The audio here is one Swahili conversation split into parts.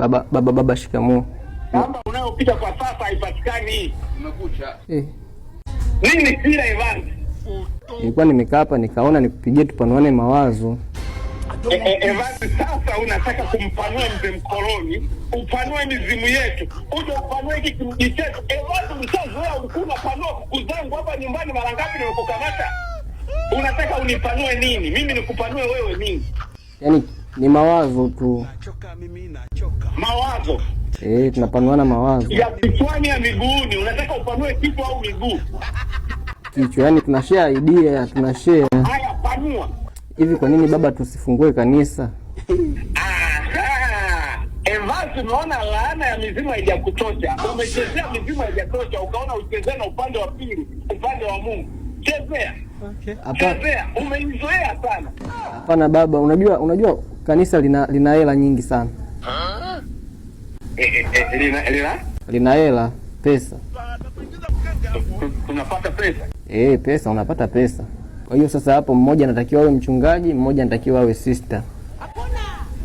Baba, shikamoo. Namba unayopita kwa sasa haipatikani. Umekucha. Nini kila Evans? Nilikuwa nimekaa hapa nikaona nikupigie tupanuane mawazo. Evans, sasa unataka kumpanua mzee mkoloni, upanue mizimu yetu, uje upanue hiki kimji chetu. Evans, mshazoea ulikuwa unapanua kuku zangu hapa nyumbani mara ngapi nimekukamata? Unataka unipanue nini? Mimi nikupanue wewe nini? Yaani ni mawazo tu. Nachoka mimi nachoka. Mawazo. Tunapanuana mawazo. Ya kichwani ya miguuni, unataka upanue kichwa au miguu? Kichwa, yaani tunashare idea, tunashare. Haya, panua. Hivi kwa nini baba tusifungue kanisa? Evans, umeona laana ya mizimu haijakutosha. Umechezea mizimu haijakutosha, ukaona uchezee na upande wa pili, upande wa Mungu. Chezea. Okay. Chezea, umeizoea sana. Hapana baba, unajua kanisa lina hela nyingi sana. Lina hela, pesa. Unapata pesa? Pesa, unapata pesa. Kwa hiyo sasa hapo mmoja anatakiwa awe mchungaji, mmoja anatakiwa awe sister.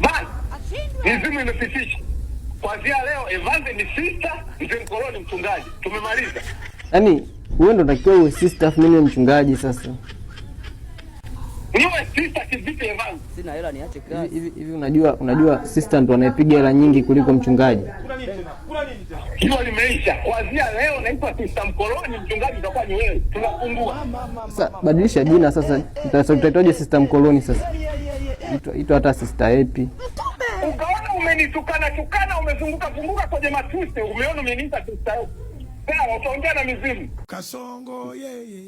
Basi, mizimu imepitisha. Kuanzia leo Evans ni sister, mzee mkoloni mchungaji. Tumemaliza. Yaani wewe ndo unatakiwa uwe sister afu mimi mchungaji sasa. Niwe sister kivipi Evans? Sina hela niache kazi. Hivi unajua sister ndo anayepiga hela nyingi kuliko mchungaji. Hilo limeisha. Kuanzia leo naitwa sister mkoloni, mchungaji utakuwa ni wewe. Tunafungua. Sasa badilisha jina sasa. Utaitwaje sister mkoloni sasa? Ito hata sister Happy. Ukaona umenitukana, umezunguka kwenye matusi, umeona umeniita sister. Sawa, utaongea na mizimu. Kasongo yeye.